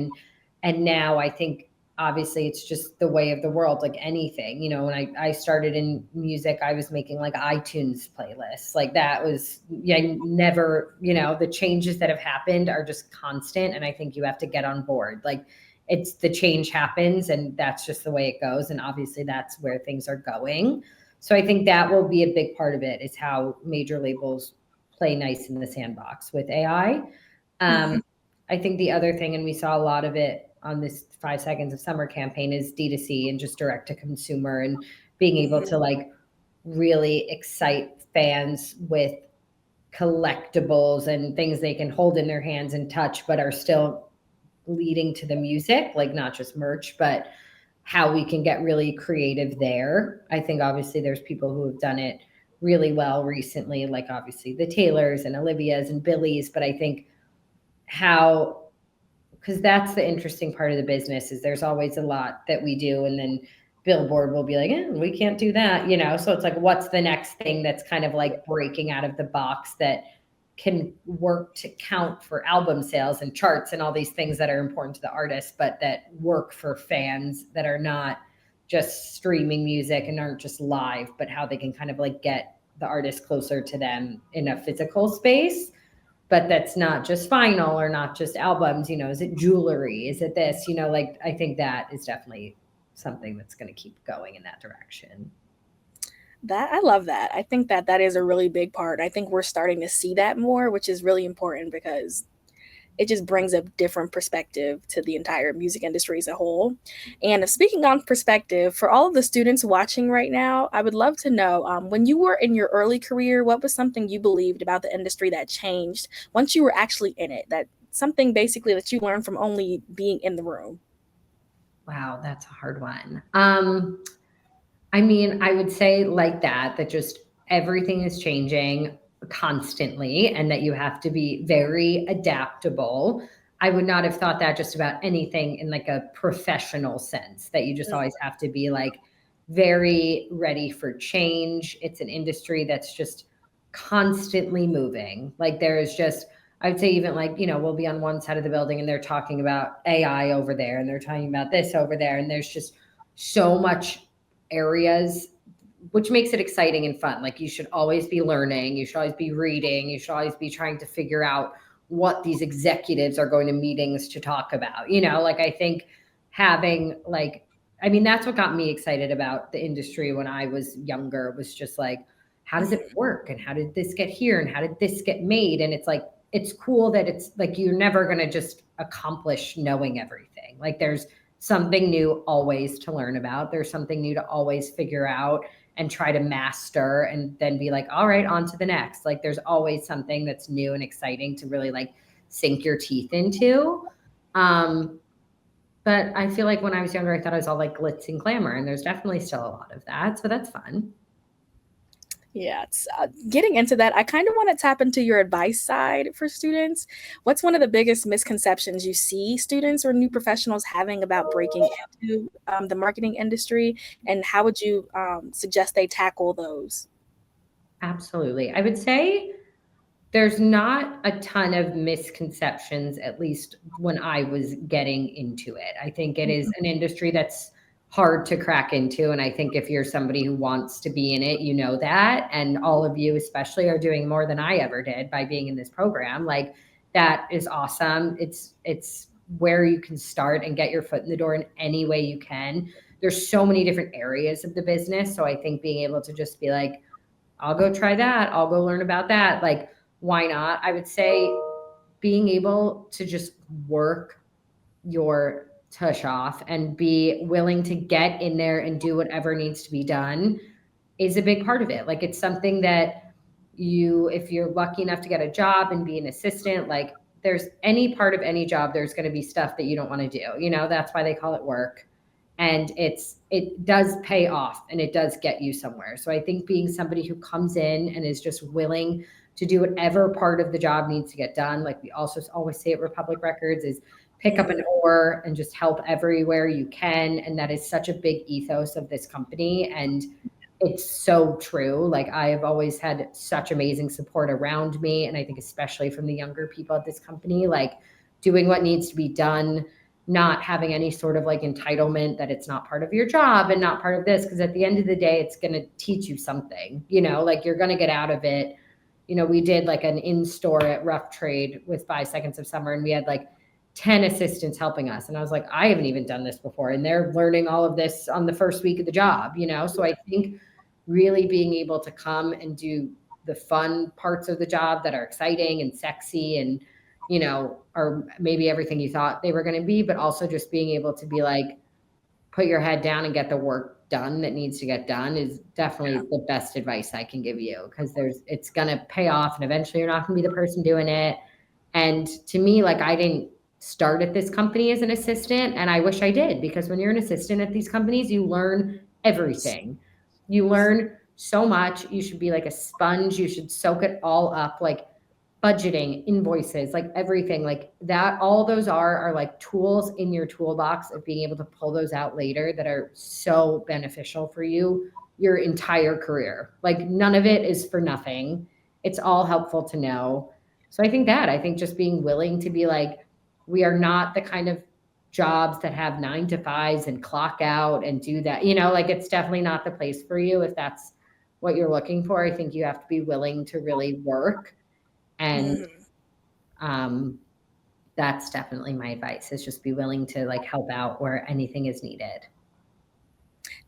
and now I think obviously it's just the way of the world, like anything. When I started in music, I was making like iTunes playlists. Like that was, yeah, never, the changes that have happened are just constant. And I think you have to get on board. Like it's the change happens and that's just the way it goes. And obviously that's where things are going. So I think that will be a big part of it, is how major labels play nice in the sandbox with AI. I think the other thing, and we saw a lot of it on this 5 Seconds of Summer campaign, is D2C and just direct to consumer, and being able to like really excite fans with collectibles and things they can hold in their hands and touch, but are still leading to the music, like not just merch, but how we can get really creative there. I think obviously there's people who have done it really well recently, like obviously the Taylors and Olivias and Billies, but I think how, because that's the interesting part of the business, is there's always a lot that we do and then Billboard will be like, we can't do that, so it's like, what's the next thing that's kind of like breaking out of the box that can work to count for album sales and charts and all these things that are important to the artist, but that work for fans that are not just streaming music and aren't just live, but how they can kind of like get the artist closer to them in a physical space. But that's not just vinyl or not just albums, is it jewelry? Is it this? Like I think that is definitely something that's going to keep going in that direction. That I love that. I think that that is a really big part. I think we're starting to see that more, which is really important because it just brings a different perspective to the entire music industry as a whole. And speaking on perspective, for all of the students watching right now, I would love to know, when you were in your early career, what was something you believed about the industry that changed once you were actually in it? That something basically that you learned from only being in the room. Wow, that's a hard one. I mean, I would say like that just everything is changing constantly and that you have to be very adaptable. I would not have thought that just about anything in like a professional sense, that you just always have to be like very ready for change. It's an industry that's just constantly moving. Like there is just, I would say even like, we'll be on one side of the building and they're talking about AI over there and they're talking about this over there. And there's just so much areas, which makes it exciting and fun. Like you should always be learning, you should always be reading, you should always be trying to figure out what these executives are going to meetings to talk about. Like I think having like, I mean, that's what got me excited about the industry when I was younger, was just like, how does it work? And how did this get here? And how did this get made? And it's like, it's cool that it's like, you're never going to just accomplish knowing everything. Like there's something new always to learn about. There's something new to always figure out and try to master, and then be like, all right, on to the next. Like there's always something that's new and exciting to really like sink your teeth into. But I feel like when I was younger, I thought I was all like glitz and glamour, and there's definitely still a lot of that. So that's fun. Yeah, it's, getting into that, I kind of want to tap into your advice side for students. What's one of the biggest misconceptions you see students or new professionals having about breaking into the marketing industry, and how would you suggest they tackle those? Absolutely. I would say there's not a ton of misconceptions, at least when I was getting into it. I think it is an industry that's hard to crack into. And I think if you're somebody who wants to be in it, you know that. And all of you, especially, are doing more than I ever did by being in this program. Like that is awesome. It's where you can start and get your foot in the door in any way you can. There's so many different areas of the business. So I think being able to just be like, I'll go try that, I'll go learn about that. Like, why not? I would say being able to just work your tush off and be willing to get in there and do whatever needs to be done is a big part of it. Like it's something that if you're lucky enough to get a job and be an assistant, like there's any part of any job, there's going to be stuff that you don't want to do. That's why they call it work. And it does pay off and it does get you somewhere. So I think being somebody who comes in and is just willing to do whatever part of the job needs to get done, like we also always say at Republic Records, is pick up an oar and just help everywhere you can. And that is such a big ethos of this company. And it's so true. Like I have always had such amazing support around me. And I think especially from the younger people at this company, like doing what needs to be done, not having any sort of like entitlement that it's not part of your job and not part of this. Cause at the end of the day, it's going to teach you something, like you're going to get out of it. We did like an in-store at Rough Trade with 5 Seconds of Summer, and we had like 10 assistants helping us. And I was like, I haven't even done this before. And they're learning all of this on the first week of the job, So I think really being able to come and do the fun parts of the job that are exciting and sexy and, are maybe everything you thought they were going to be, but also just being able to be like, put your head down and get the work done that needs to get done is definitely the best advice I can give you, because it's going to pay off and eventually you're not going to be the person doing it. And to me, like I didn't start at this company as an assistant, and I wish I did, because when you're an assistant at these companies, you learn everything. You learn so much. You should be like a sponge. You should soak it all up, like budgeting, invoices, like everything like that. All those are like tools in your toolbox of being able to pull those out later that are so beneficial for you your entire career. Like none of it is for nothing. It's all helpful to know. So I think just being willing to be like, we are not the kind of jobs that have 9 to 5s and clock out and do that, like it's definitely not the place for you if that's what you're looking for. I think you have to be willing to really work. And that's definitely my advice, is just be willing to like help out where anything is needed.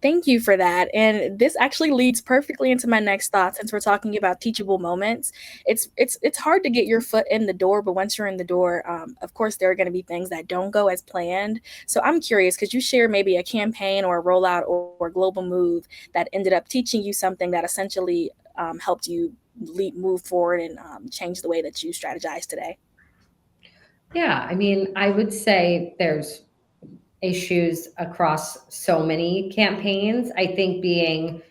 Thank you for that. And this actually leads perfectly into my next thought, since we're talking about teachable moments. It's hard to get your foot in the door, but once you're in the door, of course, there are going to be things that don't go as planned. So I'm curious, could you share maybe a campaign or a rollout or global move that ended up teaching you something that essentially helped you move forward and change the way that you strategize today? Yeah, I mean, I would say there's issues across so many campaigns. I think being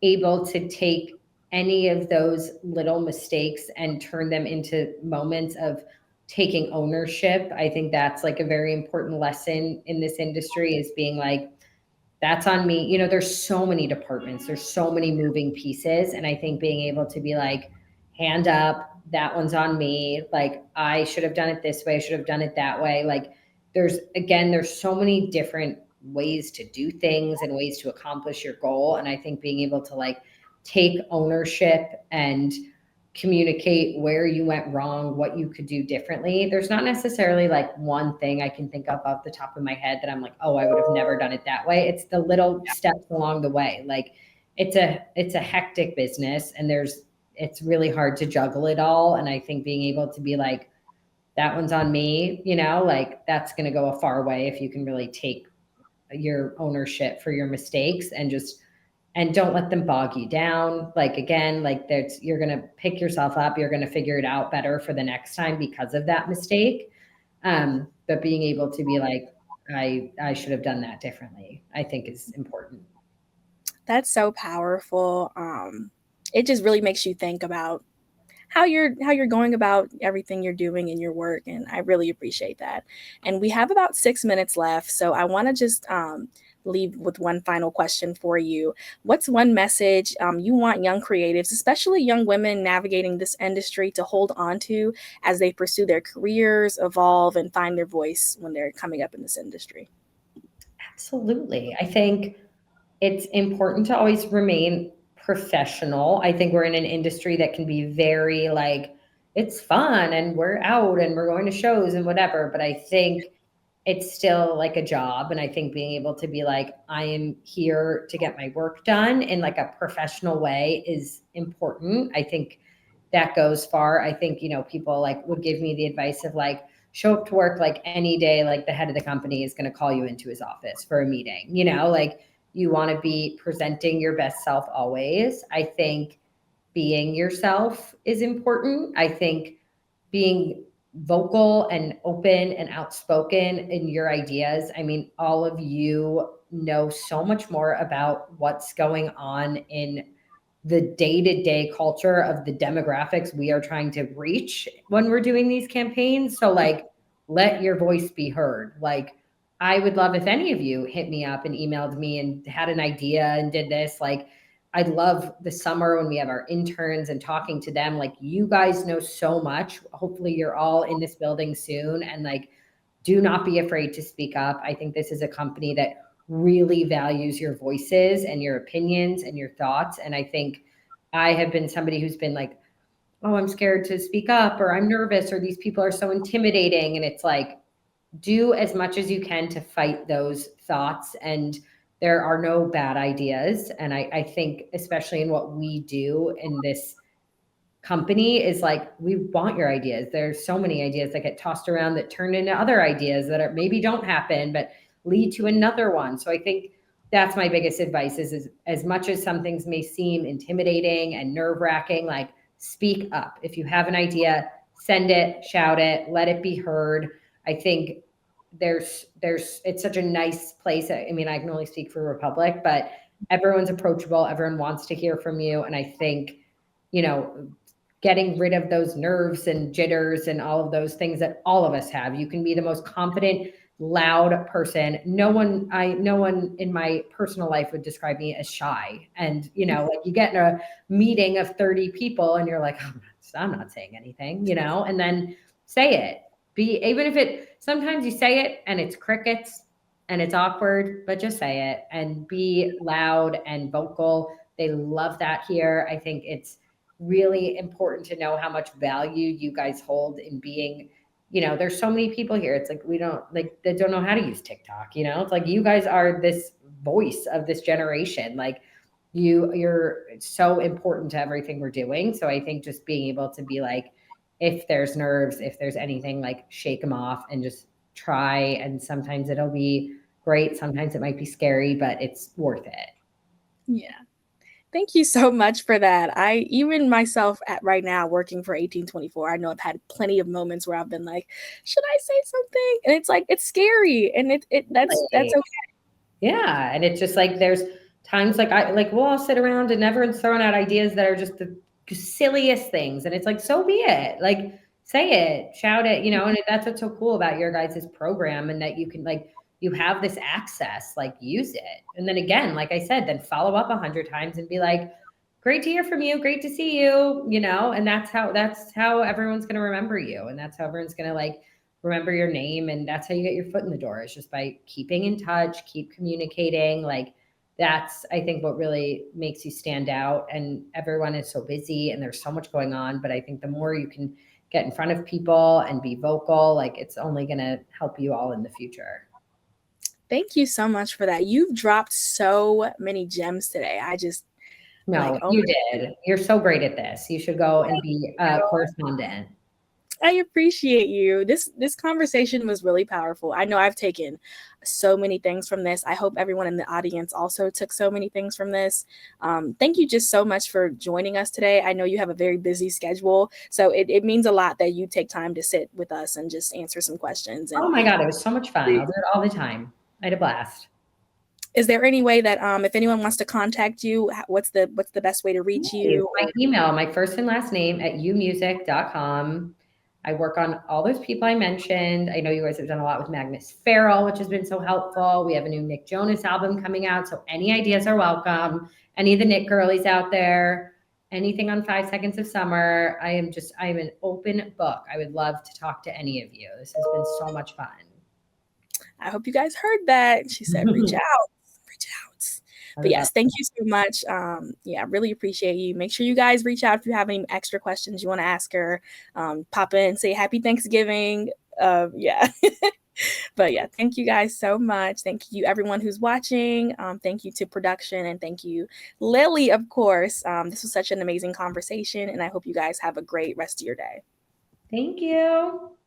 able to take any of those little mistakes and turn them into moments of taking ownership, I think that's like a very important lesson in this industry, is being like, that's on me. There's so many departments, there's so many moving pieces. And I think being able to be like, hand up, that one's on me. Like, I should have done it this way, I should have done it that way. Like, there's so many different ways to do things and ways to accomplish your goal. And I think being able to like take ownership and communicate where you went wrong, what you could do differently. There's not necessarily like one thing I can think of off the top of my head that I'm like, oh, I would have never done it that way. It's the little steps along the way. Like it's a hectic business, and it's really hard to juggle it all. And I think being able to be like, that one's on me, like that's going to go a far way if you can really take your ownership for your mistakes and don't let them bog you down. Like, again, like you're going to pick yourself up. You're going to figure it out better for the next time because of that mistake. But being able to be like, I should have done that differently, I think is important. That's so powerful. It just really makes you think about how you're going about everything you're doing in your work, and I really appreciate that. And we have about 6 minutes left, so I want to just leave with one final question for you. What's one message you want young creatives, especially young women navigating this industry, to hold on to as they pursue their careers, evolve, and find their voice when they're coming up in this industry? Absolutely. I think it's important to always remain professional. I think we're in an industry that can be very like, it's fun and we're out and we're going to shows and whatever. But I think it's still like a job. And I think being able to be like, I am here to get my work done in like a professional way is important. I think that goes far. I think, people like would give me the advice of like, show up to work like any day, like the head of the company is going to call you into his office for a meeting, like you want to be presenting your best self always. I think being yourself is important. I think being vocal and open and outspoken in your ideas. I mean, all of you know so much more about what's going on in the day-to-day culture of the demographics we are trying to reach when we're doing these campaigns. So like, let your voice be heard. Like, I would love if any of you hit me up and emailed me and had an idea and did this. Like, I'd love the summer when we have our interns and talking to them. Like, you guys know so much. Hopefully you're all in this building soon, and like, do not be afraid to speak up. I think this is a company that really values your voices and your opinions and your thoughts. And I think I have been somebody who's been like, oh, I'm scared to speak up, or I'm nervous, or these people are so intimidating. And it's like, do as much as you can to fight those thoughts. And there are no bad ideas. And I think, especially in what we do in this company, is like, we want your ideas. There's so many ideas that get tossed around that turn into other ideas that are maybe don't happen, but lead to another one. So I think that's my biggest advice is as much as some things may seem intimidating and nerve wracking, like, speak up. If you have an idea, send it, shout it, let it be heard. I think it's such a nice place. I mean, I can only speak for Republic, but everyone's approachable. Everyone wants to hear from you. And I think, you know, getting rid of those nerves and jitters and all of those things that all of us have. You can be the most confident, loud person. No one in my personal life would describe me as shy. And, like, you get in a meeting of 30 people and you're like, I'm not saying anything, and then say it. Even if sometimes you say it and it's crickets and it's awkward, but just say it and be loud and vocal. They love that here. I think it's really important to know how much value you guys hold in being, there's so many people here. It's like, we don't like, they don't know how to use TikTok, it's like, you guys are this voice of this generation. Like, you're so important to everything we're doing. So I think just being able to be like, if there's nerves, if there's anything, like, shake them off and just try. And sometimes it'll be great. Sometimes it might be scary, but it's worth it. Yeah. Thank you so much for that. Even myself right now working for 1824, I know I've had plenty of moments where I've been like, should I say something? And it's like, it's scary. And that's okay. Yeah. And it's just like, there's times we'll all sit around and everyone's throwing out ideas that are just the silliest things. And it's like, so be it. Like, say it, shout it, and that's what's so cool about your guys' program, and that you can, like, you have this access, like, use it. And then again, like I said, then follow up 100 times and be like, great to hear from you. Great to see you, and that's how everyone's going to remember you. And that's how everyone's going to, like, remember your name. And that's how you get your foot in the door, is just by keeping in touch, keep communicating. Like, that's, I think, what really makes you stand out. And everyone is so busy and there's so much going on. But I think the more you can get in front of people and be vocal, like, it's only going to help you all in the future. Thank you so much for that. You've dropped so many gems today. You did. You're so great at this. You should go and be a correspondent. I appreciate you. This conversation was really powerful. I know I've taken so many things from this. I hope everyone in the audience also took so many things from this. Thank you just so much for joining us today. I know you have a very busy schedule, so it means a lot that you take time to sit with us and just answer some questions. And oh my God, it was so much fun. I'll do it all the time. I had a blast. is there any way that if anyone wants to contact you, what's the best way to reach you? My email, my first and last name at umusic.com. I work on all those people I mentioned. I know you guys have done a lot with Magnus Farrell, which has been so helpful. We have a new Nick Jonas album coming out, so any ideas are welcome. Any of the Nick girlies out there, anything on 5 Seconds of Summer. I'm an open book. I would love to talk to any of you. This has been so much fun. I hope you guys heard that. She said, reach out. But yes, thank you so much. Yeah, really appreciate you. Make sure you guys reach out if you have any extra questions you want to ask her. Pop in, say happy Thanksgiving. Yeah. But yeah, thank you guys so much. Thank you everyone who's watching. Thank you to production, and thank you, Lily, of course. This was such an amazing conversation, and I hope you guys have a great rest of your day. Thank you.